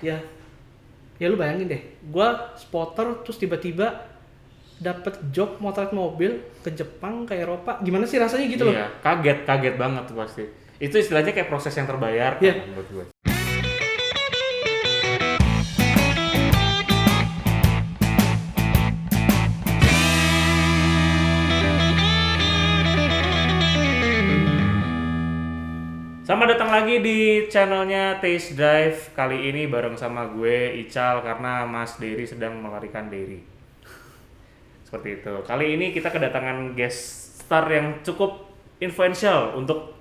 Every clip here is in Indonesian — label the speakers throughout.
Speaker 1: ya ya lu bayangin deh, gua spotter terus tiba-tiba dapet job motret mobil ke Jepang, ke Eropa, gimana sih rasanya gitu loh?
Speaker 2: Iya, kaget banget tuh pasti. Itu istilahnya kayak proses yang terbayar
Speaker 1: Iya.
Speaker 2: kan menurut gue. Selamat datang lagi di channelnya Taste Drive. Kali ini bareng sama gue Ical karena Mas Dery sedang melarikan diri. Seperti itu. Kali ini kita kedatangan guest star yang cukup influential untuk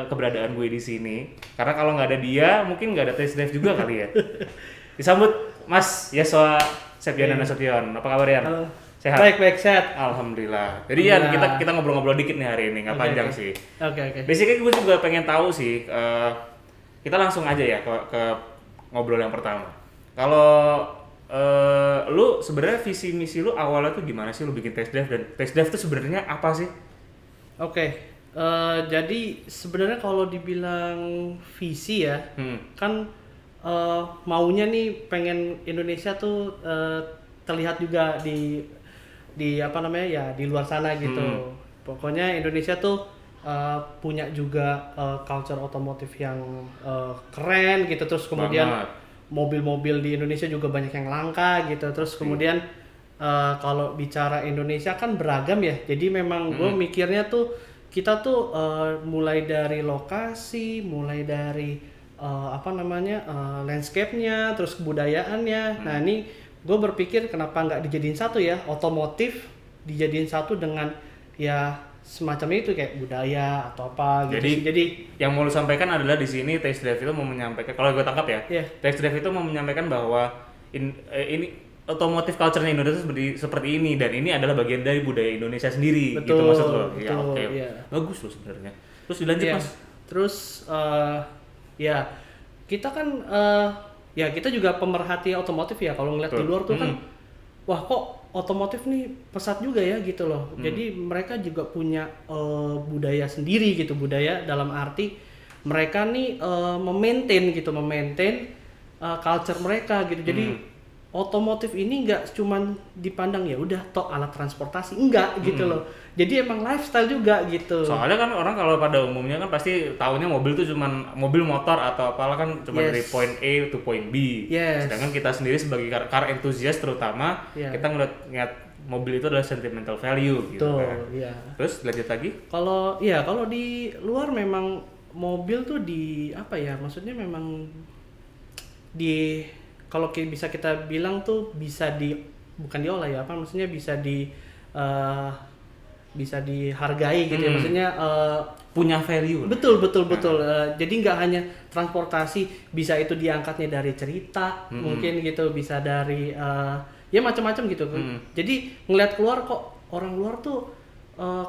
Speaker 2: keberadaan gue di sini. Karena kalau nggak ada dia, mungkin nggak ada Taste Drive juga kali ya. Disambut Mas Yeswa Septiana Nasution. Apa kabar Yan?
Speaker 1: Halo.
Speaker 2: Sehat?
Speaker 1: Baik, sehat.
Speaker 2: Alhamdulillah. Jadi Yan, kita ngobrol-ngobrol dikit nih hari ini, nggak panjang sih.
Speaker 1: Oke.
Speaker 2: Basically gue juga pengen tahu sih, kita langsung aja ya ke ngobrol yang pertama. Kalau lu sebenarnya visi misi lu awalnya tuh gimana sih lu bikin Taste Drive, dan Taste Drive tuh sebenarnya apa sih?
Speaker 1: Oke. Jadi sebenarnya kalau dibilang visi ya, kan maunya nih pengen Indonesia tuh terlihat juga di apa namanya ya, di luar sana gitu. Pokoknya Indonesia tuh punya juga culture otomotif yang keren gitu. Terus kemudian mobil-mobil di Indonesia juga banyak yang langka gitu. Terus kemudian kalau bicara Indonesia kan beragam ya. Jadi memang gue mikirnya tuh kita tuh mulai dari lokasi, mulai dari landscape-nya, terus kebudayaannya. Nah ini gue berpikir kenapa nggak dijadiin satu ya, otomotif dijadiin satu dengan ya semacam itu kayak budaya atau apa gitu.
Speaker 2: Jadi yang mau lu sampaikan adalah di sini Taste Drive itu mau menyampaikan, kalau gue tangkap ya, Taste Drive itu mau menyampaikan bahwa ini otomotif culture-nya Indonesia seperti ini, dan ini adalah bagian dari budaya Indonesia sendiri.
Speaker 1: Betul,
Speaker 2: gitu maksud lo.
Speaker 1: Betul,
Speaker 2: ya oke.
Speaker 1: Ya.
Speaker 2: Bagus lo sebenarnya. Terus dilanjut Mas.
Speaker 1: Terus ya kita kan ya kita juga pemerhati otomotif ya. Kalau ngeliat di luar tuh kan, wah kok otomotif nih pesat juga ya gitu loh. Jadi mereka juga punya budaya sendiri gitu. Budaya dalam arti mereka nih memaintain culture mereka gitu. Jadi otomotif ini nggak cuman dipandang ya udah tok alat transportasi, enggak gitu loh. Jadi emang lifestyle juga gitu.
Speaker 2: Soalnya kan orang kalau pada umumnya kan pasti taunya mobil tuh cuman mobil, motor atau apalah kan cuma dari point A to point B. Sedangkan kita sendiri sebagai car enthusiast terutama, kita ngeliat mobil itu adalah sentimental value gitu. Kan. Terus lanjut lagi?
Speaker 1: Kalau di luar memang mobil tuh di apa ya? Maksudnya memang kalau bisa kita bilang tuh bisa bukan diolah ya, apa maksudnya bisa dihargai gitu ya, maksudnya
Speaker 2: punya value.
Speaker 1: Betul. Jadi nggak hanya transportasi, bisa itu diangkatnya dari cerita, mungkin gitu, bisa dari ya macam-macam gitu. Jadi ngelihat keluar kok orang luar tuh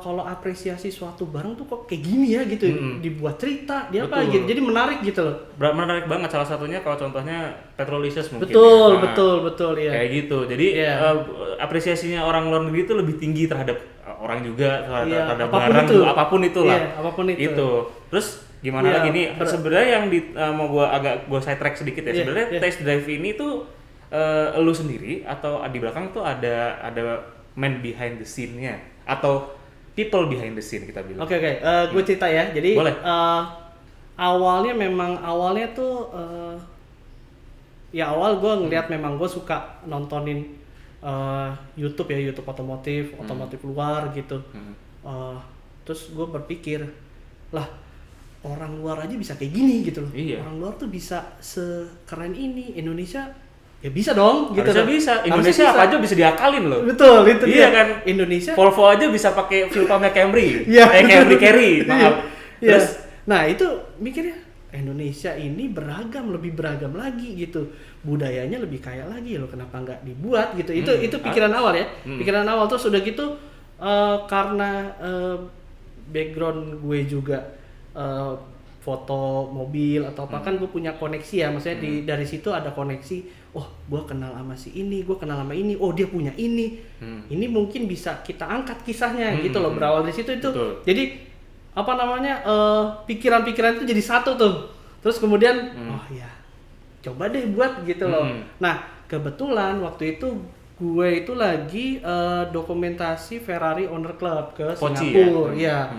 Speaker 1: kalau apresiasi suatu barang tuh kok kayak gini ya gitu, dibuat cerita, dia apa gitu, jadi menarik gitu loh.
Speaker 2: Menarik banget, salah satunya kalau contohnya Petrolicious mungkin.
Speaker 1: Betul ya.
Speaker 2: Kayak gitu, jadi apresiasinya orang luar negeri itu lebih tinggi terhadap orang juga, terhadap barang itu. Apapun itulah.
Speaker 1: Apapun itu.
Speaker 2: Terus gimana lagi nih? Sebenarnya yang mau gue side track sedikit ya. Sebenarnya Taste Drive ini tuh lu sendiri atau di belakang tuh ada man behind the scene-nya atau people behind the scene kita bilang.
Speaker 1: Oke. Gue cerita ya. Jadi awalnya tuh awal gue ngeliat memang gue suka nontonin YouTube otomotif luar gitu. Terus gue berpikir, lah orang luar aja bisa kayak gini gitu loh. Orang luar tuh bisa sekeren ini, Indonesia ya bisa dong gitu.
Speaker 2: Bisa. Indonesia apa aja bisa diakalin loh.
Speaker 1: Betul, itu dia
Speaker 2: kan.
Speaker 1: Indonesia
Speaker 2: Volvo aja bisa pakai fuel pumpnya Camry. Camry Carry. Maaf.
Speaker 1: Terus nah itu mikirnya Indonesia ini lebih beragam lagi gitu. Budayanya lebih kaya lagi loh, kenapa nggak dibuat gitu. Itu pikiran awal ya. Pikiran awal tuh sudah gitu karena background gue juga foto mobil atau apa kan gue punya koneksi ya, maksudnya dari situ ada koneksi. Oh, gue kenal sama si ini, gue kenal sama ini. Oh, dia punya ini. Ini mungkin bisa kita angkat kisahnya gitu loh. Berawal dari situ itu.
Speaker 2: Betul.
Speaker 1: Jadi pikiran-pikiran itu jadi satu tuh. Terus kemudian oh ya coba deh buat gitu loh. Nah kebetulan waktu itu gue itu lagi dokumentasi Ferrari Owner Club ke
Speaker 2: Koci,
Speaker 1: Singapura ya.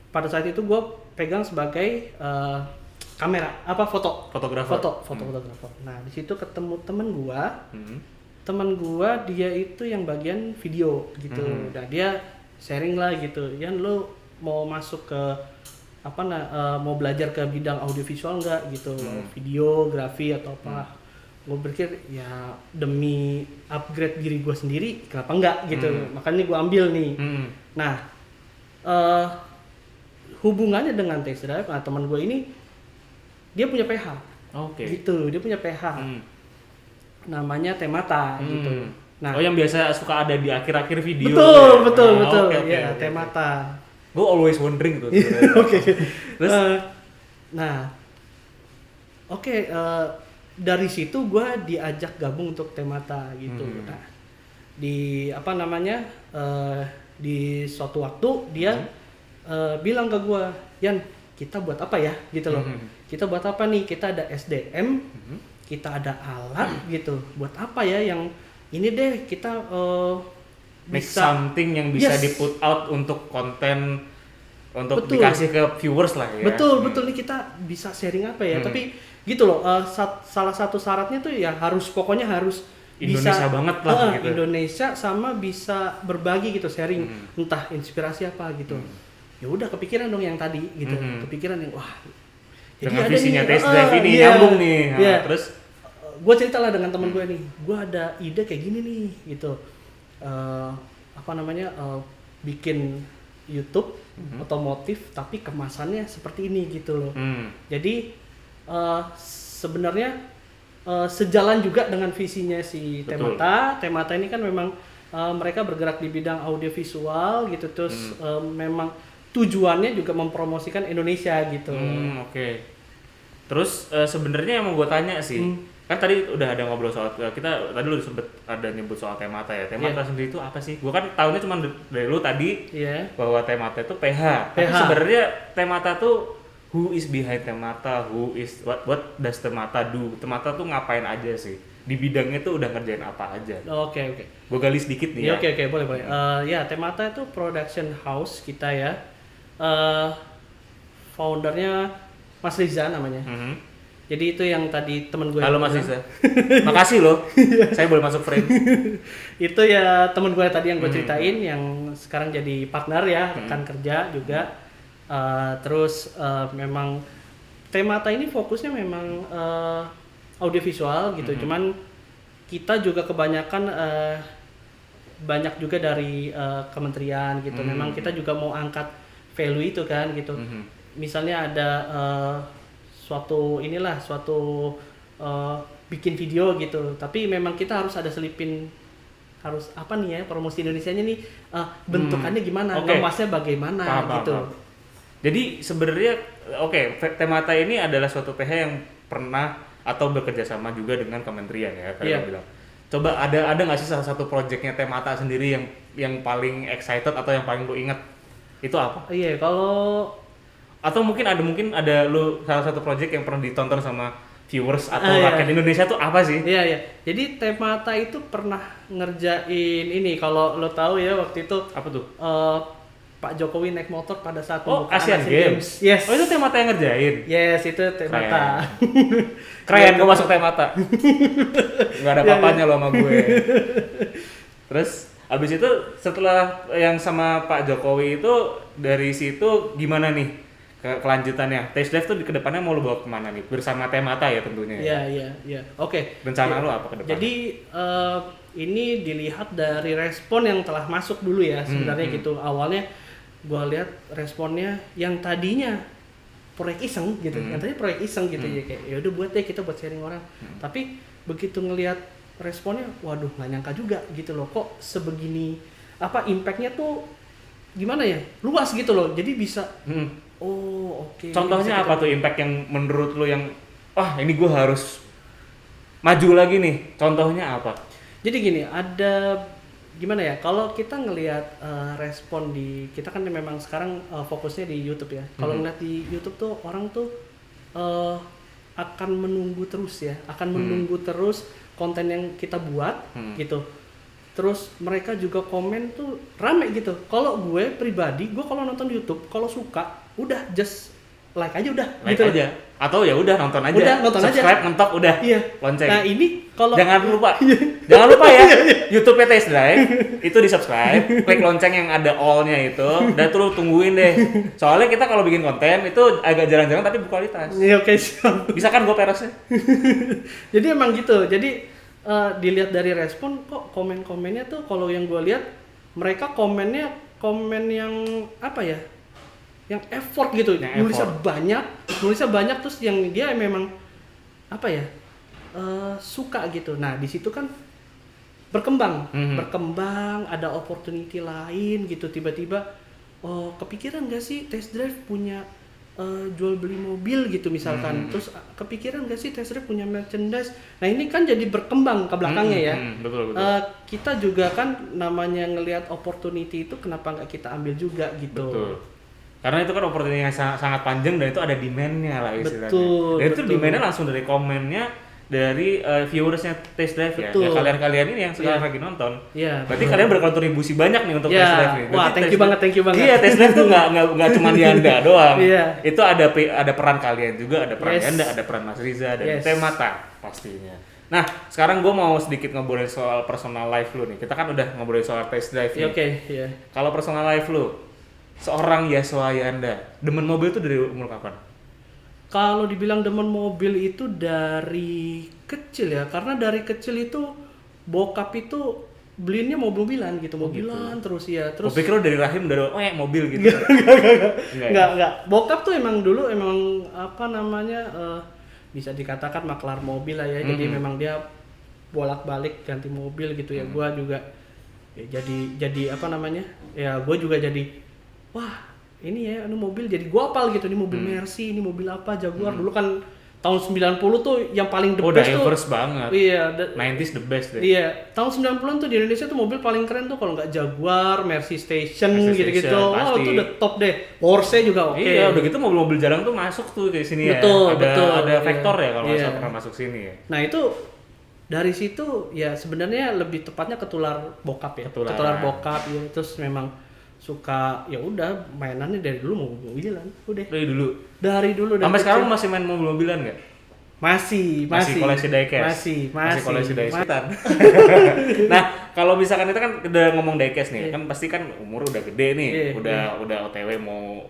Speaker 1: Pada saat itu gue pegang sebagai kamera
Speaker 2: Fotografer.
Speaker 1: fotografer. Nah di situ ketemu temen gua dia itu yang bagian video gitu. Nah dia sharing lah gitu, Yan lo mau masuk ke mau belajar ke bidang audiovisual nggak gitu, videografi atau apa. Gue berpikir ya demi upgrade diri gue sendiri kenapa enggak gitu, makanya gue ambil nih. Nah hubungannya dengan Test Drive, nah teman gue ini dia punya PH, gitu, dia punya PH. Namanya Temata gitu. Nah,
Speaker 2: yang biasa suka ada di akhir-akhir video.
Speaker 1: Betul. Ya, Temata.
Speaker 2: Gue always wondering tuh. Terus
Speaker 1: dari situ gue diajak gabung untuk Temata gitu. Nah, di suatu waktu dia bilang ke gue, Yan, kita buat apa ya gitu loh. Kita buat apa nih? Kita ada SDM, kita ada alat gitu. Buat apa ya yang ini deh kita
Speaker 2: make something yang bisa di-put out untuk konten, untuk dikasih ke viewers lah ya.
Speaker 1: Betul nih kita bisa sharing apa ya. Tapi gitu loh, salah satu syaratnya tuh ya pokoknya harus
Speaker 2: Indonesia bisa banget lah gitu.
Speaker 1: Indonesia sama bisa berbagi gitu, sharing entah inspirasi apa gitu. Ya udah kepikiran dong yang tadi gitu. Kepikiran yang wah. Jadi
Speaker 2: dengan
Speaker 1: ada
Speaker 2: visinya
Speaker 1: nih,
Speaker 2: Test Drive ini nyambung nih. Terus
Speaker 1: gue cerita lah dengan teman gue nih, gue ada ide kayak gini nih gitu, bikin YouTube otomotif tapi kemasannya seperti ini gitu loh. Jadi sebenarnya sejalan juga dengan visinya si Temata ini kan memang mereka bergerak di bidang audiovisual gitu, terus memang tujuannya juga mempromosikan Indonesia gitu.
Speaker 2: Terus sebenarnya yang mau gue tanya sih, kan tadi udah ada ngobrol soal kita tadi lu sempet ada nyebut soal Temata ya. Temata sendiri itu apa sih? Gue kan tahunya cuma dari lu tadi bahwa Temata itu PH. Tapi sebenarnya Temata tuh who is behind Temata? What does Temata do? Temata tuh ngapain aja sih? Di bidangnya tuh udah ngerjain apa aja?
Speaker 1: Oke.
Speaker 2: Gue gali sedikit nih ya.
Speaker 1: Oke, boleh. Temata itu production house kita ya. Foundernya Mas Riza namanya. Jadi itu yang tadi teman gue.
Speaker 2: Halo Mas Riza. Makasih loh. Saya boleh masuk frame.
Speaker 1: Itu ya teman gue tadi yang gue ceritain yang sekarang jadi partner ya, rekan kerja juga. Terus memang Temata ini fokusnya memang audiovisual gitu. Cuman kita juga kebanyakan banyak juga dari kementerian gitu. Memang kita juga mau angkat value itu kan gitu. Misalnya ada suatu bikin video gitu, tapi memang kita harus ada selipin harus apa nih ya, promosi Indonesianya nih bentukannya gimana, ngemasnya bagaimana gitu.
Speaker 2: Jadi sebenarnya Temata ini adalah suatu PH yang pernah atau bekerja sama juga dengan kementerian ya kayak bilang. Coba ada nggak sih salah satu proyeknya Temata sendiri yang paling excited atau yang paling lu inget? Itu apa? Atau mungkin ada lu salah satu project yang pernah ditonton sama viewers atau rakyat Indonesia tuh apa sih?
Speaker 1: Iya. Jadi Temata itu pernah ngerjain ini, kalau lo tahu ya waktu itu
Speaker 2: apa tuh?
Speaker 1: Pak Jokowi naik motor pada saat
Speaker 2: pembukaan Asian Games.
Speaker 1: Yes.
Speaker 2: Oh itu Temata yang ngerjain?
Speaker 1: Yes, itu Temata.
Speaker 2: Keren gue masuk Temata. Nggak ada apa-apanya lo sama gue. Terus abis itu setelah yang sama Pak Jokowi itu dari situ gimana nih kelanjutannya? Test Drive tuh ke depannya mau lo bawa kemana nih? Bersama Temata ya tentunya.
Speaker 1: Iya. Oke.
Speaker 2: Rencana lo apa ke depan?
Speaker 1: Jadi ini dilihat dari respon yang telah masuk dulu ya sebenarnya gitu. Awalnya gue lihat responnya yang tadinya proyek iseng gitu, ya kayak ya udah buat deh kita buat sharing orang. Tapi begitu ngelihat responnya, waduh nggak nyangka juga gitu loh, kok sebegini impactnya tuh gimana ya, luas gitu loh, jadi bisa
Speaker 2: contohnya apa tuh impact yang menurut lo yang ini gue harus maju lagi nih, contohnya apa?
Speaker 1: Jadi gini, ada gimana ya, kalau kita ngelihat respon di kita kan memang sekarang fokusnya di YouTube ya. Kalau ngeliat di YouTube tuh orang tuh akan menunggu terus ya, akan menunggu terus konten yang kita buat gitu. Terus mereka juga komen tuh rame gitu. Kalau gue pribadi, gue kalau nonton YouTube, kalau suka, udah just like aja udah.
Speaker 2: Like
Speaker 1: gitu
Speaker 2: aja. Atau ya udah nonton aja.
Speaker 1: Udah nonton
Speaker 2: subscribe,
Speaker 1: aja.
Speaker 2: mentok udah.
Speaker 1: Iya.
Speaker 2: Lonceng.
Speaker 1: Nah ini kalau
Speaker 2: Jangan lupa ya, YouTube Taste Drive itu di subscribe, klik lonceng yang ada all-nya itu, dan terus tungguin deh. Soalnya kita kalau bikin konten itu agak jarang-jarang tapi berkualitas.
Speaker 1: Iya oke siap.
Speaker 2: Bisa kan gue peresnya?
Speaker 1: Jadi emang gitu. Jadi dilihat dari respon kok komen-komennya tuh kalau yang gue lihat mereka komennya komen yang apa ya? Yang effort gitu. Nulisnya banyak terus yang dia memang apa ya? Suka gitu. Nah, di situ kan berkembang, ada opportunity lain gitu tiba-tiba kepikiran gak sih Test Drive punya jual beli mobil gitu misalkan, terus kepikiran gak sih Test Drive punya merchandise. Nah ini kan jadi berkembang ke belakangnya ya.
Speaker 2: Betul.
Speaker 1: Kita juga kan namanya ngelihat opportunity itu kenapa nggak kita ambil juga gitu.
Speaker 2: Betul. Karena itu kan opportunity yang sangat panjang dan itu ada demand-nya lah istilahnya.
Speaker 1: Betul,
Speaker 2: Dan itu demand-nya langsung dari komennya dari viewersnya Taste Drive ya. Ya kalian ini yang sekarang lagi nonton.
Speaker 1: Iya.
Speaker 2: Berarti kalian berkontribusi banyak nih untuk Taste Drive nih.
Speaker 1: Wah, thank you banget.
Speaker 2: Iya, Taste Drive tuh nggak cuma Yanda doang.
Speaker 1: Iya.
Speaker 2: Itu ada peran kalian juga, ada peran Yanda, ada peran Mas Riza dan Temata pastinya. Nah, sekarang gue mau sedikit ngobrolin soal personal life lu nih. Kita kan udah ngobrolin soal Taste Drive nih.
Speaker 1: Oke, iya.
Speaker 2: Kalau personal life lu, seorang Yaswa Yanda, demen mobil tuh dari umur kapan?
Speaker 1: Kalau dibilang demen mobil itu dari kecil ya, karena dari kecil itu bokap itu beliinnya mobil-mobilan gitu, mobilan terus ya. Terus
Speaker 2: gue pikir lu dari rahim udah mobil gitu.
Speaker 1: Enggak. Bokap tuh emang dulu apa namanya bisa dikatakan maklar mobil lah ya. Jadi memang dia bolak-balik ganti mobil gitu ya. Gua juga ya, jadi apa namanya? Ya gua juga jadi wah ini ya, mobil jadi gua apal gitu, ini mobil Mercy, ini mobil apa, Jaguar. Dulu kan tahun 90 tuh yang paling the best tuh.
Speaker 2: Diverse banget.
Speaker 1: Iya,
Speaker 2: 90s the best deh.
Speaker 1: Iya, tahun 90-an tuh di Indonesia tuh mobil paling keren tuh kalau nggak Jaguar, Mercy Station gitu-gitu. Wah, itu the top deh. Porsche juga oke.
Speaker 2: Iya, udah gitu mobil-mobil jarang tuh masuk tuh ke sini ya. Ada Vector ya kalau nggak salah pernah masuk sini ya.
Speaker 1: Nah, itu dari situ ya sebenarnya lebih tepatnya ketular bokap ya. Ketular bokap ya. Terus memang suka ya udah mainannya dari dulu mobil-mobilan udah dari dulu
Speaker 2: sampai sekarang masih main mobil-mobilan nggak?
Speaker 1: Masih
Speaker 2: koleksi diecast
Speaker 1: masih
Speaker 2: koleksi diecast. Nah kalau misalkan kita kan udah ngomong diecast nih kan pasti kan umur udah gede nih, udah OTW mau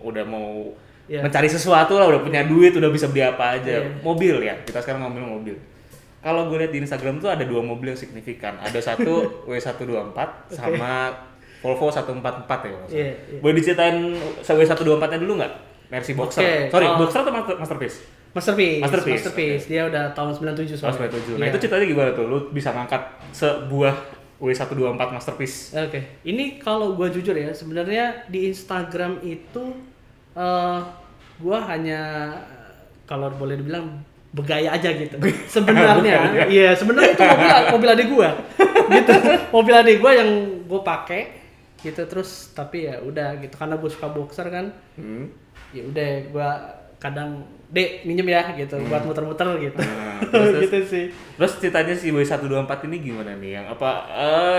Speaker 2: mencari sesuatu lah, udah punya duit, udah bisa beli apa aja. Mobil ya, kita sekarang ngomongin mobil. Kalau gue lihat di Instagram tuh ada 2 mobil yang signifikan, ada satu W124 sama Volvo 144 ya. Boleh diceritain W124-nya dulu nggak? Mercy Boxer. Boxer atau Masterpiece?
Speaker 1: Masterpiece. Dia udah tahun 97 soalnya.
Speaker 2: 97. Nah, itu ceritanya gimana tuh? Lu bisa ngangkat sebuah W124 Masterpiece.
Speaker 1: Oke. Ini kalau gua jujur ya, sebenarnya di Instagram itu gua hanya kalau boleh dibilang begaya aja gitu. Sebenarnya iya, sebenarnya itu mobil adik gua. Gitu. Mobil adik gua yang gua pakai gitu, terus tapi ya udah gitu karena gue suka boxer kan. Ya udah gue kadang Dek minjem ya gitu buat muter-muter gitu. Terus gitu sih.
Speaker 2: Terus ceritanya si W124 ini gimana nih? Yang apa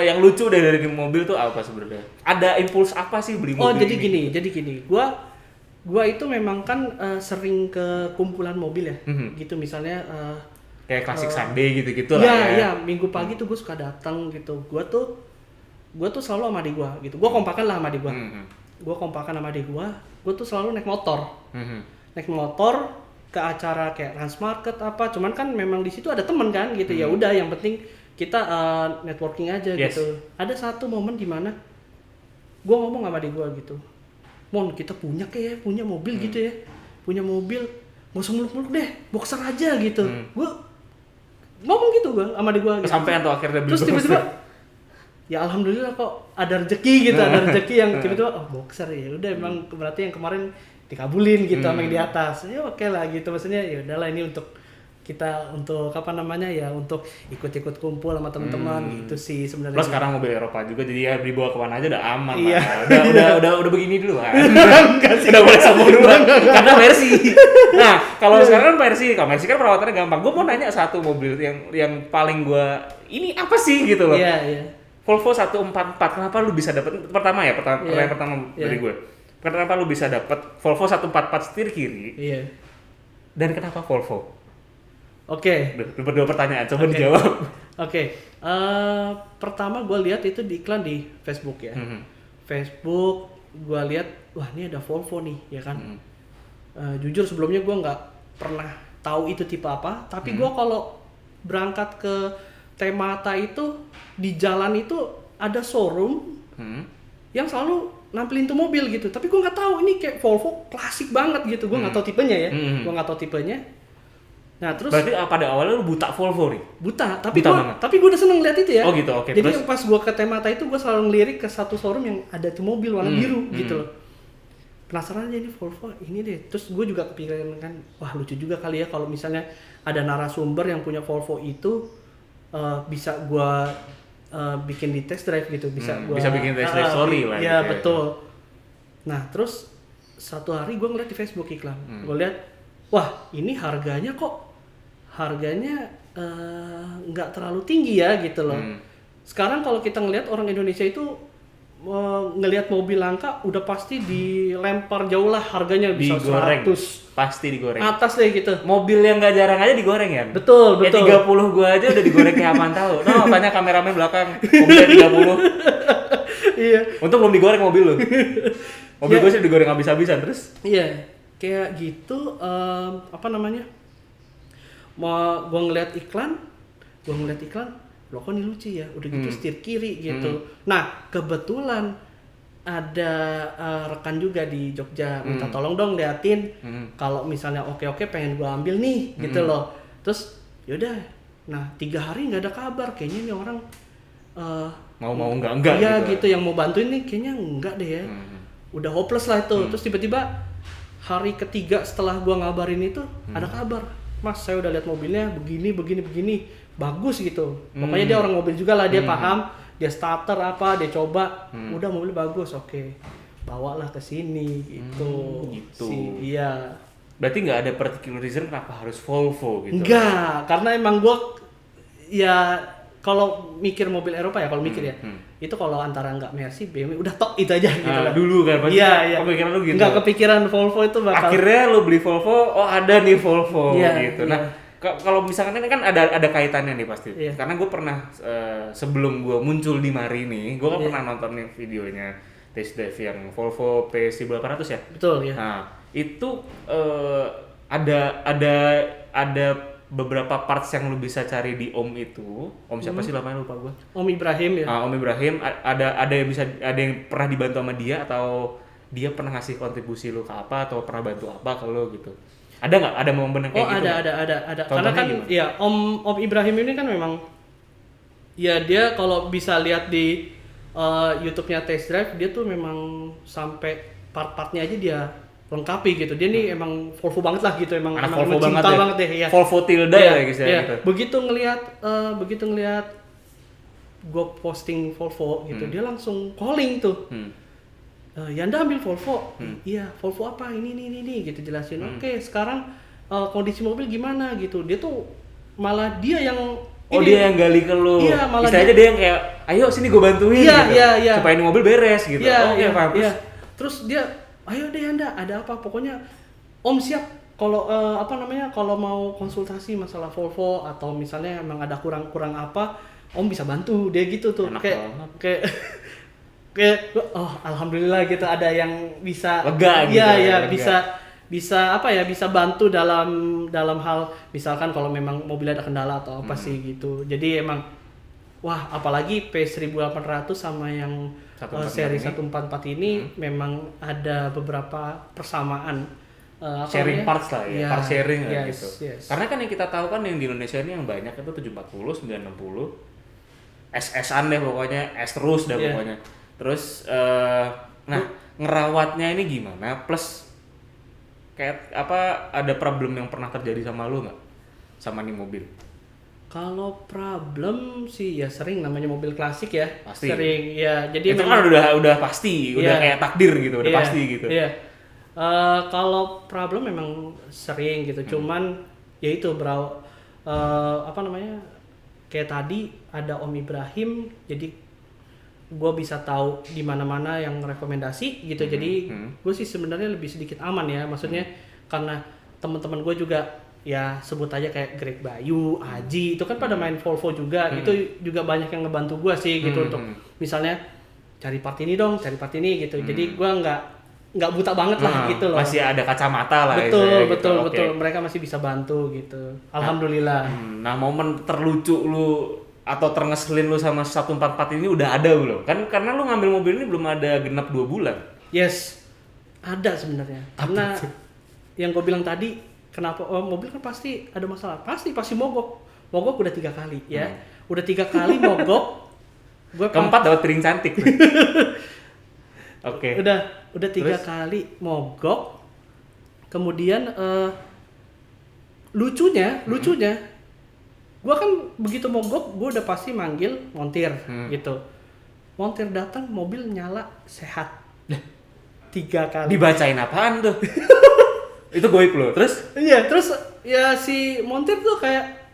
Speaker 2: yang lucu dari mobil tuh apa sebenarnya? Ada impuls apa sih beli mobil?
Speaker 1: Oh, jadi gini. Gua itu memang kan sering ke kumpulan mobil ya. Gitu misalnya
Speaker 2: kayak Classic Sunday gitu-gitu lah ya.
Speaker 1: Iya, minggu pagi tuh gue suka datang gitu. Gue tuh selalu sama adik gue gitu. Gue kompakan lah sama adik gue. Gue kompakan sama adik gue. Gue tuh selalu naik motor. Naik motor ke acara kayak Transmarket apa. Cuman kan memang di situ ada temen kan gitu. Ya udah, yang penting kita networking aja gitu. Ada satu momen di mana gue ngomong sama adik gue gitu. Mon, kita punya mobil gitu ya. Punya mobil. Nggak usah muluk-muluk deh. Boxer aja gitu. Gue ngomong gitu gue sama adik gue. Gitu.
Speaker 2: Sampai atau akhirnya beli
Speaker 1: terus tiba-tiba ya alhamdulillah kok ada rezeki gitu, ada rezeki yang tiba-tiba boxer ya udah emang berarti yang kemarin dikabulin gitu sama yang di atas. Ya oke lah gitu, maksudnya ya udahlah ini untuk kita untuk apa namanya ya untuk ikut-ikut kumpul sama teman-teman itu sih sebenarnya.
Speaker 2: Plus sekarang mobil Eropa juga jadi ya dibawa kemana aja udah aman
Speaker 1: Iya.
Speaker 2: lah. Udah begini dulu kan. Udah boleh sombong dulu karena Mercy. Nah, kalau sekarang kan Mercy kan perawatannya gampang. Gue mau nanya satu mobil yang paling gue ini apa sih gitu loh.
Speaker 1: Iya.
Speaker 2: Volvo 144. Kenapa lu bisa dapat pertanyaan pertama dari gue. Kenapa lu bisa dapat Volvo 144 setir kiri?
Speaker 1: Iya.
Speaker 2: Dan kenapa Volvo?
Speaker 1: Oke.
Speaker 2: Berdua pertanyaan, coba dijawab.
Speaker 1: Oke. Pertama gue lihat itu di iklan di Facebook ya. Facebook gue lihat, wah ini ada Volvo nih, ya kan. Jujur sebelumnya gue nggak pernah tahu itu tipe apa, tapi gue kalau berangkat ke Temata itu di jalan itu ada showroom yang selalu nampilin tuh mobil gitu. Tapi gue nggak tahu ini kayak Volvo klasik banget gitu. Gue nggak tahu tipenya ya. Gue nggak tahu tipenya. Nah terus
Speaker 2: berarti pada awalnya lu buta Volvo nih?
Speaker 1: Buta, tapi gue udah seneng lihat itu ya.
Speaker 2: Oh gitu, oke.
Speaker 1: Jadi pas gue ke Temata itu gue selalu ngelirik ke satu showroom yang ada tuh mobil warna biru gitu loh. Penasaran aja ini Volvo ini deh. Terus gue juga kepikiran kan, wah lucu juga kali ya kalau misalnya ada narasumber yang punya Volvo itu bisa gue bikin di test drive gitu, bisa
Speaker 2: bikin test drive story lah.
Speaker 1: Iya betul. Nah terus satu hari gue ngeliat di Facebook iklan, gue lihat, wah ini harganya nggak terlalu tinggi ya gitu loh. Sekarang kalau kita ngelihat orang Indonesia itu ngelihat mobil langka udah pasti dilempar jauh lah harganya, bisa
Speaker 2: digoreng.
Speaker 1: 100
Speaker 2: pasti digoreng
Speaker 1: atas deh gitu.
Speaker 2: Mobil yang nggak jarang aja digoreng ya.
Speaker 1: Betul.
Speaker 2: Ya 30 gua aja udah digoreng kayak apaan tahu. No, tanya kameramen belakang mobilnya 30.
Speaker 1: Iya.
Speaker 2: Untung belum digoreng mobil lu. Mobil gua sih digoreng habis-habisan terus.
Speaker 1: Iya. Kayak gitu apa namanya? Gua ngeliat iklan, loh kok ini lucu ya, udah gitu setir kiri gitu. Nah kebetulan ada rekan juga di Jogja minta tolong dong liatin kalau misalnya oke pengen gua ambil nih gitu loh. Terus yaudah, nah 3 hari nggak ada kabar, kayaknya nih orang
Speaker 2: mau enggak
Speaker 1: iya gitu yang mau bantuin nih kayaknya enggak deh ya. Udah hopeless lah itu. Terus tiba-tiba hari ketiga setelah gua ngabarin itu ada kabar, Mas saya udah lihat mobilnya begini bagus gitu. Pokoknya dia orang mobil juga lah, dia paham, dia starter apa, dia coba, udah mobil bagus, oke. Bawalah ke sini gitu.
Speaker 2: Gitu.
Speaker 1: Iya.
Speaker 2: Berarti nggak ada particular reason kenapa harus Volvo gitu?
Speaker 1: Enggak, karena emang gua ya kalau mikir mobil Eropa ya, kalau mikir ya, itu kalau antara nggak Mercy, BMW, udah top itu aja gitu lah.
Speaker 2: Dulu kan pasti kepikiran lu gitu.
Speaker 1: Nggak kepikiran Volvo itu bakal.
Speaker 2: Akhirnya lu beli Volvo, oh ada nih Volvo gitu.
Speaker 1: Iya.
Speaker 2: Nah, kalau misalkan ini kan ada kaitannya nih pasti.
Speaker 1: Iya.
Speaker 2: Karena gue pernah sebelum gue muncul di Mari nih, gue kan pernah nonton nih videonya test drive yang Volvo P1800 ya.
Speaker 1: Betul ya.
Speaker 2: Nah, itu ada beberapa parts yang lu bisa cari di Om itu. Om siapa sih namanya lupa gue.
Speaker 1: Om Ibrahim ya.
Speaker 2: Om Ibrahim ada yang pernah dibantu sama dia atau dia pernah ngasih kontribusi lu ke apa atau pernah bantu apa ke lu gitu. Ada nggak? Ada momen kayak gitu?
Speaker 1: Ada. Karena kan gimana? Ya Om Ibrahim ini kan memang ya dia kalau bisa lihat di YouTube-nya Test Drive, dia tuh memang sampai part-partnya aja dia lengkapi gitu. Dia nih emang Volvo banget lah gitu, emang
Speaker 2: Volvo
Speaker 1: cinta banget deh ya.
Speaker 2: Volvo tilde ya guys ya. Gitu.
Speaker 1: Begitu ngelihat gue posting Volvo gitu, dia langsung calling tuh. Yanda ambil Volvo, iya Volvo apa ini gitu jelasin. Oke, sekarang kondisi mobil gimana gitu. Dia tuh malah dia yang
Speaker 2: dia yang gali ke lu.
Speaker 1: Iya, malah
Speaker 2: istilahnya dia yang kayak ayo sini gue bantuin gitu.
Speaker 1: Iya.
Speaker 2: Supaya ini mobil beres gitu. Paham.
Speaker 1: Terus dia ayo deh Yanda, ada apa? Pokoknya Om siap kalau kalau mau konsultasi masalah Volvo atau misalnya emang ada kurang apa, Om bisa bantu. Dia gitu tuh. Kayak oh alhamdulillah gitu ada yang bisa
Speaker 2: lega gitu.
Speaker 1: Iya, bisa bantu dalam hal misalkan kalau memang mobil ada kendala atau apa sih gitu. Jadi emang wah apalagi P1800 sama yang seri 144 ini memang ada beberapa persamaan
Speaker 2: sharing parts lah ya, part sharing lah gitu.
Speaker 1: Yes.
Speaker 2: Karena kan yang kita tahu kan yang di Indonesia ini yang banyak itu 740, 960, SS-an deh pokoknya, S terus dah pokoknya. Terus ngerawatnya ini gimana? Plus kayak apa ada problem yang pernah terjadi sama lu nggak? sama nih mobil?
Speaker 1: Kalau problem sih ya sering, namanya mobil klasik ya.
Speaker 2: Pasti.
Speaker 1: Sering ya. Jadi
Speaker 2: itu kan udah pasti, udah kayak takdir gitu, udah pasti gitu.
Speaker 1: Iya. Kalau problem memang sering gitu. Cuman ya itu apa namanya? Kayak tadi ada Om Ibrahim, jadi gue bisa tahu di mana-mana yang rekomendasi gitu. Jadi gue sih sebenarnya lebih sedikit aman ya. Maksudnya karena teman-teman gue juga ya sebut aja kayak Greg Bayu, Aji itu kan pada main Volvo juga. Itu juga banyak yang ngebantu gue sih gitu untuk misalnya cari part ini dong, cari part ini gitu. Jadi gue nggak buta banget lah gitu loh.
Speaker 2: Masih ada kacamata lah.
Speaker 1: Betul. Mereka masih bisa bantu gitu. Alhamdulillah.
Speaker 2: Nah, momen terlucu lu atau terngeselin lu sama 144 ini udah ada belum? Kan karena lu ngambil mobil ini belum ada genap 2 bulan.
Speaker 1: Yes, ada sebenarnya. Karena yang gue bilang tadi, kenapa mobil kan pasti ada masalah, pasti mogok udah 3 kali ya. Udah 3 kali mogok.
Speaker 2: Keempat dapat piring cantik. Oke.
Speaker 1: Udah 3 kali mogok. Kemudian lucunya gue kan begitu mogok, gue udah pasti manggil montir gitu. Montir datang, mobil nyala sehat. 3 kali.
Speaker 2: Dibacain apaan tuh? Itu goib loh. Terus?
Speaker 1: Iya, terus ya si montir tuh kayak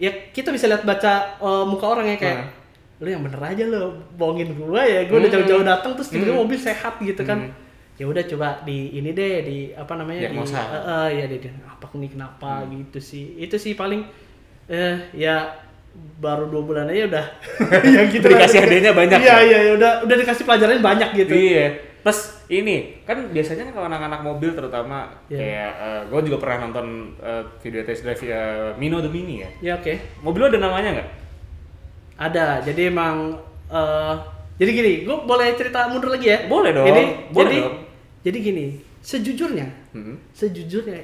Speaker 1: ya kita bisa lihat baca muka orangnya kayak lu yang bener aja lu bohongin gua ya. Gua udah jauh-jauh datang terus tiba-tiba mobil sehat gitu kan. Ya udah coba di ini deh, di apa namanya, ya di apa nih kenapa gitu sih. Itu sih paling ya baru 2 bulan aja udah yang gitu
Speaker 2: dikasih hadiahnya banyak.
Speaker 1: Iya, udah dikasih pelajaran banyak gitu.
Speaker 2: Iya. Plus ini kan biasanya kalau anak-anak mobil terutama kayak gue juga pernah nonton video test drive Mino the Mini ya.
Speaker 1: Ya oke.
Speaker 2: Mobil lo ada namanya nggak?
Speaker 1: Ada. Jadi emang jadi gini, gue boleh cerita mundur lagi ya?
Speaker 2: Boleh dong.
Speaker 1: Jadi gini, sejujurnya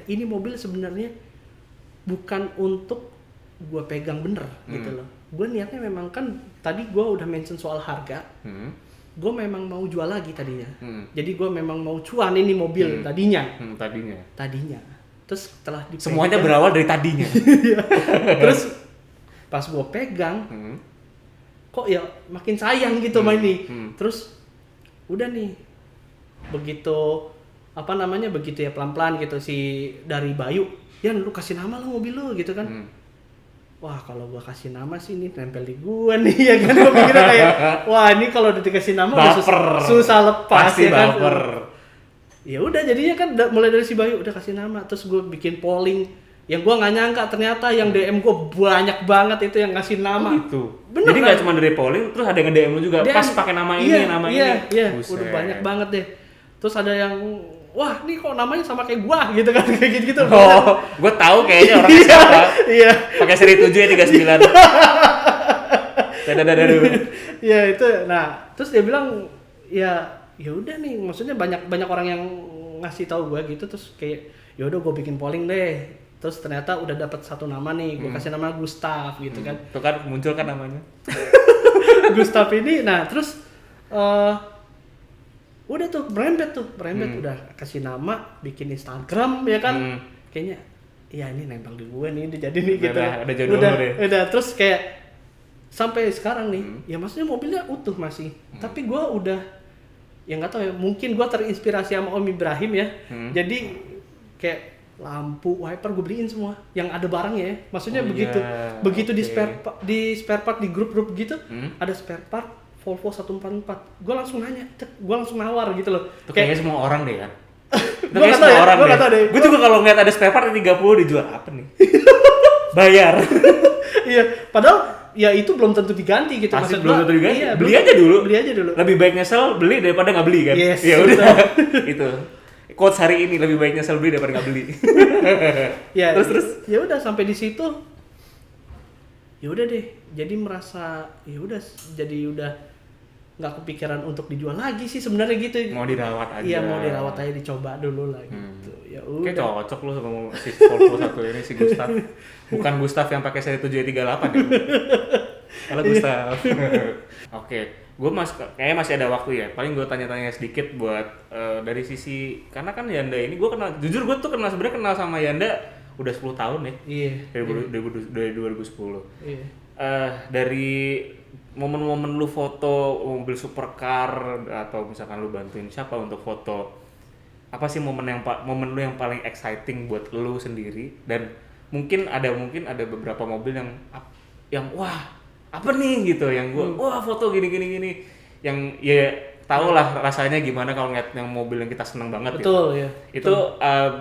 Speaker 1: ini mobil sebenarnya bukan untuk gue pegang bener gitu loh. Gue niatnya memang kan tadi gue udah mention soal harga. Gue memang mau jual lagi tadinya. Jadi gue memang mau cuan ini mobil tadinya. Terus setelah dipegang,
Speaker 2: semuanya berawal dari tadinya.
Speaker 1: Terus pas gue pegang, kok ya makin sayang gitu sama ini. Terus udah nih, begitu ya pelan-pelan gitu si dari Bayu, Yan lu kasih nama lo mobil lu gitu kan. Wah kalau gua kasih nama sih ini nempel di gua nih ya kan. Gua mikirnya kayak wah ini kalau udah dikasih nama susah lepas. Pasti ya kan. Ya udah jadinya kan mulai dari si Bayu udah kasih nama, terus gua bikin polling. Yang gua nggak nyangka ternyata yang DM gua banyak banget itu yang ngasih nama.
Speaker 2: Gitu. Bener, jadi nggak cuma dari polling, terus ada yang nge-DM lu juga pas pakai nama ini, nama ini.
Speaker 1: Iya, udah banyak banget deh. Terus ada yang wah, nih kok namanya sama kayak gua gitu kan, kayak gitu.
Speaker 2: Oh, gua tahu kayaknya orangnya siapa.
Speaker 1: Iya.
Speaker 2: Pakai seri 7 ya 39.
Speaker 1: Iya itu. Nah, terus dia bilang ya udah nih, maksudnya banyak orang yang ngasih tahu gua gitu, terus kayak ya udah gua bikin polling deh. Terus ternyata udah dapat 1 nama nih, gua kasih nama Gustav gitu kan.
Speaker 2: Tuh kan muncul kan namanya.
Speaker 1: Gustav ini. Nah, terus udah tuh berembet udah kasih nama, bikin Instagram ya kan. Kayaknya ya ini nempel di gue nih, jadi nih gitu.
Speaker 2: Ada jodoh deh.
Speaker 1: Udah terus kayak sampai sekarang nih, ya maksudnya mobilnya utuh masih. Tapi gue udah ya nggak tahu ya, mungkin gue terinspirasi sama Om Ibrahim ya. Jadi kayak lampu, wiper gue beliin semua yang ada barangnya ya. Maksudnya begitu di spare part di grup-grup gitu, ada spare part Volvo 144. Gue langsung nanya, gue langsung nawar gitu loh.
Speaker 2: Itu kayaknya semua orang deh kan.
Speaker 1: Gue gak tau deh.
Speaker 2: Gue juga kalau ngeliat ada spare part 30 dijual apa nih? Bayar.
Speaker 1: Iya, padahal ya itu belum tentu diganti gitu.
Speaker 2: Maksud belum tentu diganti.
Speaker 1: Iya,
Speaker 2: beli aja dulu.
Speaker 1: Lebih
Speaker 2: baik nyesel beli daripada nggak beli kan?
Speaker 1: Yes,
Speaker 2: ya udah. Itu. Quotes hari ini, lebih baik nyesel beli daripada nggak beli.
Speaker 1: Ya, terus ya udah sampai di situ. Ya udah deh. Jadi merasa ya udah nggak kepikiran untuk dijual lagi sih sebenarnya gitu.
Speaker 2: Mau dirawat aja.
Speaker 1: Iya, mau dirawat aja, dicoba dulu lah gitu. Ya udah.
Speaker 2: Kayak cocok lu sama si Volvo 1 ini, si Gustav. Bukan Gustav yang pakai seri 738 ya. Kalau Gustav. Oke, gue kayaknya masih ada waktu ya. Paling gue tanya-tanya sedikit buat dari sisi, karena kan Yanda ini gue kenal, jujur gue tuh sebenarnya kenal sama Yanda udah 10 tahun ya.
Speaker 1: Iya.
Speaker 2: Dari 2010.
Speaker 1: Iya.
Speaker 2: Dari momen-momen lu foto mobil supercar atau misalkan lu bantuin siapa untuk foto, apa sih momen lu yang paling exciting buat lu sendiri? Dan mungkin ada beberapa mobil yang wah apa nih gitu, yang gua wah foto gini yang ya tau lah rasanya gimana kalau ngeliat yang mobil yang kita seneng banget.
Speaker 1: Betul,
Speaker 2: gitu.
Speaker 1: ya.
Speaker 2: Itu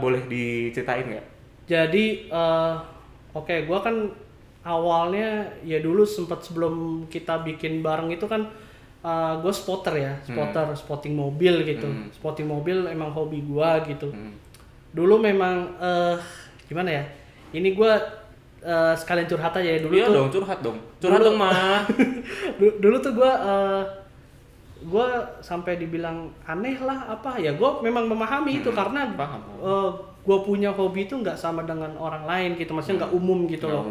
Speaker 2: boleh diceritain nggak?
Speaker 1: Jadi oke, gua kan awalnya ya dulu sempat sebelum kita bikin bareng itu kan gue spotter ya, spotting mobil gitu. Spotting mobil emang hobi gua gitu. Dulu memang gimana ya? Ini gua sekalian curhat aja ya dulu.
Speaker 2: Iya dong, curhat dong mah.
Speaker 1: Dulu tuh gue sampai dibilang aneh lah apa ya, gue memang memahami itu karena gue punya hobi itu nggak sama dengan orang lain gitu, maksudnya nggak umum gitu loh.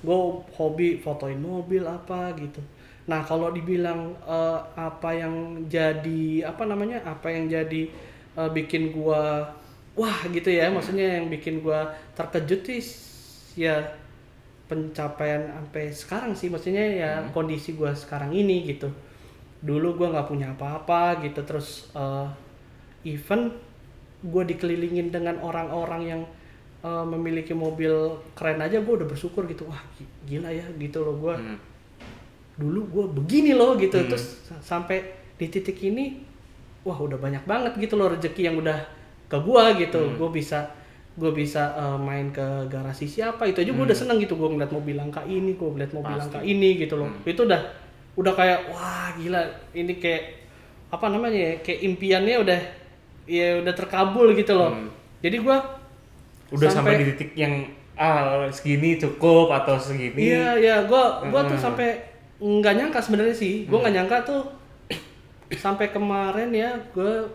Speaker 1: Gue hobi fotoin mobil apa gitu. Nah kalau dibilang apa yang jadi bikin gue wah gitu ya, maksudnya yang bikin gue terkejut sih ya pencapaian sampai sekarang sih, maksudnya ya kondisi gue sekarang ini gitu. Dulu gue nggak punya apa-apa gitu, terus even gue dikelilingin dengan orang-orang yang memiliki mobil keren aja gue udah bersyukur gitu. Wah gila ya gitu loh, gue dulu gue begini loh gitu. Terus sampai di titik ini wah udah banyak banget gitu loh rezeki yang udah ke gue gitu. Gue bisa main ke garasi siapa itu aja gue udah seneng gitu. Gue ngeliat mobil langka ini, gue ngeliat mobil langka ini gitu loh. Itu udah kayak wah gila, ini kayak apa namanya ya, kayak impiannya udah terkabul gitu loh. Jadi gue
Speaker 2: udah sampai di titik yang segini cukup atau segini.
Speaker 1: Iya gue tuh sampai nggak nyangka sebenarnya sih. Gue nggak nyangka tuh sampai kemarin ya gue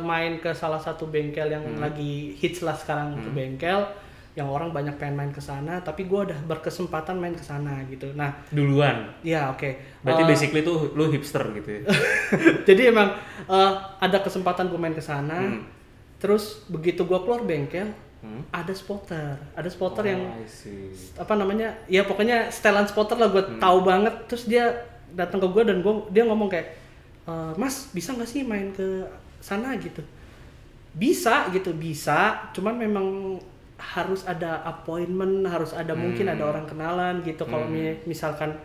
Speaker 1: main ke salah satu bengkel yang lagi hits lah sekarang, ke bengkel yang orang banyak pengen main ke sana, tapi gue udah berkesempatan main ke sana gitu. Nah,
Speaker 2: duluan.
Speaker 1: Iya, oke.
Speaker 2: Berarti basically tuh lu hipster gitu ya.
Speaker 1: Jadi emang ada kesempatan gue main ke sana. Terus begitu gue keluar bengkel, ada spotter yang apa namanya? Ya pokoknya setelan spotter lah, gue tahu banget. Terus dia datang ke gue dan dia ngomong kayak, "Mas, bisa nggak sih main ke sana gitu?" Bisa gitu, bisa. Cuman memang harus ada appointment, harus ada mungkin ada orang kenalan gitu. Kalau misalkan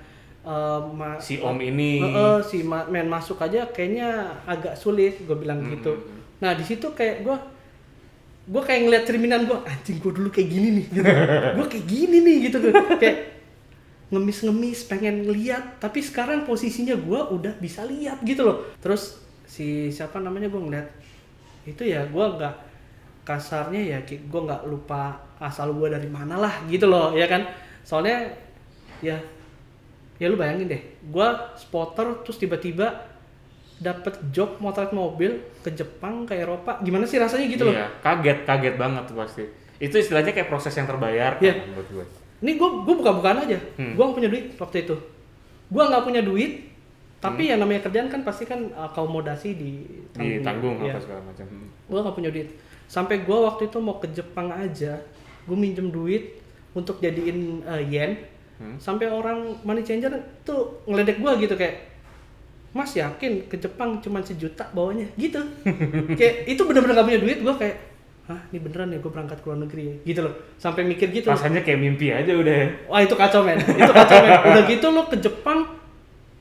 Speaker 2: si om ini
Speaker 1: si main masuk aja kayaknya agak sulit, gue bilang gitu. Nah di situ kayak gue kayak ngeliat cerminan gue, anjing gue dulu kayak gini nih gitu. Gue kayak gini nih gitu, kayak ngemis pengen lihat, tapi sekarang posisinya gue udah bisa lihat gitu loh. Terus siapa namanya, gue ngeliat itu ya, gue nggak kasarnya ya, gue nggak lupa asal gue dari mana lah gitu loh ya kan. Soalnya ya lu bayangin deh, gue spotter terus tiba-tiba dapet job motret mobil ke Jepang, ke Eropa, gimana sih rasanya gitu loh.
Speaker 2: Iya, kaget banget tuh pasti. Itu istilahnya kayak proses yang terbayarkan menurut gue.
Speaker 1: Ini gue buka-bukaan aja, gue nggak punya duit waktu itu. Gue nggak punya duit, tapi yang namanya kerjaan kan pasti kan akomodasi
Speaker 2: ditanggung apa segala macam.
Speaker 1: Gue nggak punya duit. Sampai gue waktu itu mau ke Jepang aja, gue minjem duit untuk jadiin yen. Sampai orang money changer tuh ngeledek gue gitu kayak, "Mas yakin ke Jepang cuma 1 juta bawanya?" Gitu. Kayak itu bener-bener gak punya duit. Gue kayak, hah ini beneran ya gue berangkat ke luar negeri ya? Gitu loh. Sampai mikir gitu.
Speaker 2: Rasanya kayak mimpi aja udah ya.
Speaker 1: Wah itu kacau men. Itu kacau men. Udah gitu lo ke Jepang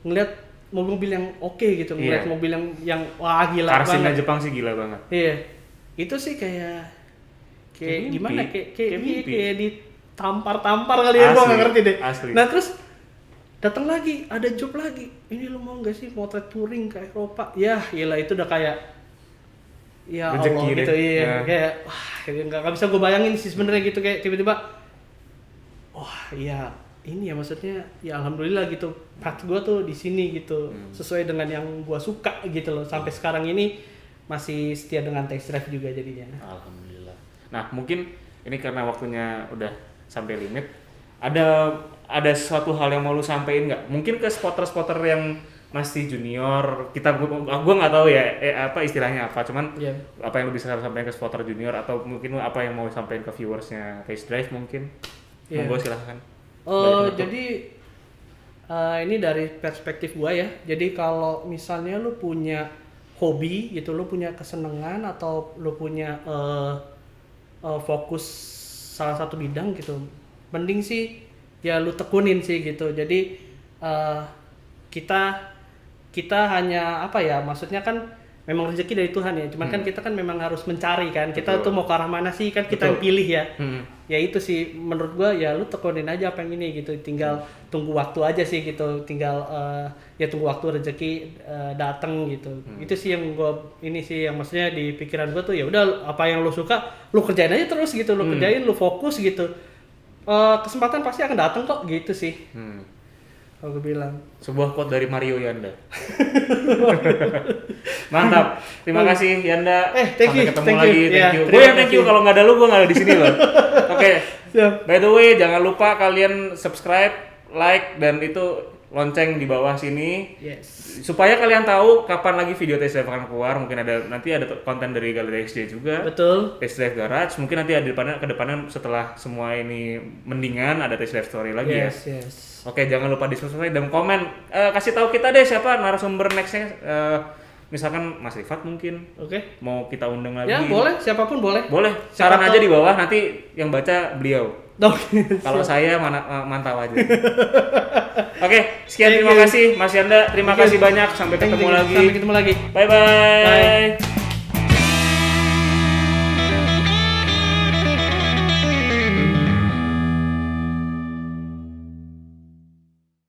Speaker 1: ngeliat mobil-mobil yang oke gitu. Ngeliat mobil yang wah gila banget.
Speaker 2: Karsinnya Jepang sih gila banget.
Speaker 1: Iya. Itu sih kayak gimana, kayak ditampar-tampar kali ya, gue nggak ngerti deh.
Speaker 2: Asli.
Speaker 1: Nah terus datang lagi, ada job lagi, ini lo mau nggak sih motret touring ke Eropa? Ya gila, itu udah kayak ya
Speaker 2: rezeki
Speaker 1: Allah gitu. Iya kayak wah nggak bisa gue bayangin sih sebenarnya gitu, kayak tiba-tiba wah iya ini ya, maksudnya ya alhamdulillah gitu, path gue tuh di sini gitu, sesuai dengan yang gue suka gitu loh. Sampai sekarang ini masih setia dengan Taste Drive juga jadinya.
Speaker 2: Alhamdulillah. Nah mungkin ini karena waktunya udah sampai limit, ada suatu hal yang mau lu sampein nggak? Mungkin ke spotter-spotter yang masih junior, kita gua nggak tahu ya apa istilahnya apa, cuman apa yang lu bisa sampaikan ke spotter junior atau mungkin apa yang mau sampaikan ke viewersnya Taste Drive mungkin. Monggo silahkan.
Speaker 1: Jadi ini dari perspektif gua ya. Jadi kalau misalnya lu punya hobi gitu, lu punya kesenangan atau lu punya fokus salah satu bidang gitu, mending sih ya lu tekunin sih gitu. Jadi kita hanya apa ya, maksudnya kan memang rezeki dari Tuhan ya, cuman kan kita kan memang harus mencari kan, kita tuh mau ke arah mana sih kan kita yang pilih ya. Ya itu sih menurut gua, ya lu tekunin aja apa yang ini gitu, tinggal tunggu waktu aja sih gitu, tinggal ya tunggu waktu rezeki datang gitu. Itu sih yang gua ini sih yang maksudnya di pikiran gua tuh, ya udah apa yang lu suka lu kerjain aja terus gitu, lu kerjain, lu fokus gitu. Kesempatan pasti akan datang kok gitu sih. Kalau gue bilang.
Speaker 2: Sebuah quote dari Mario Yanda. Mantap. Terima kasih Yanda. Sampai ketemu lagi. Thank you. Gue yang thank you, kalau nggak ada lu gue nggak ada di sini loh. Oke. By the way, jangan lupa kalian subscribe, like, dan itu lonceng di bawah sini.
Speaker 1: Yes.
Speaker 2: Supaya kalian tahu kapan lagi video Taste Drive akan keluar. Mungkin nanti ada konten dari Galeri XJ juga.
Speaker 1: Betul.
Speaker 2: Taste Drive Garage. Mungkin nanti ada ke depannya setelah semua ini mendingan ada Taste Drive Story lagi ya.
Speaker 1: Yes.
Speaker 2: Oke, jangan lupa di subscribe dan komen. Kasih tahu kita deh siapa narasumber nextnya. Misalkan Mas Rifat mungkin.
Speaker 1: Oke.
Speaker 2: Mau kita undang lagi.
Speaker 1: Ya boleh, siapapun boleh.
Speaker 2: Boleh. Saran aja di bawah, nanti yang baca beliau. Kalau saya mantap aja. Oke, sekian, terima kasih Mas Yanda. Terima kasih banyak. Sampai ketemu lagi.
Speaker 1: Bye bye.
Speaker 2: Bye.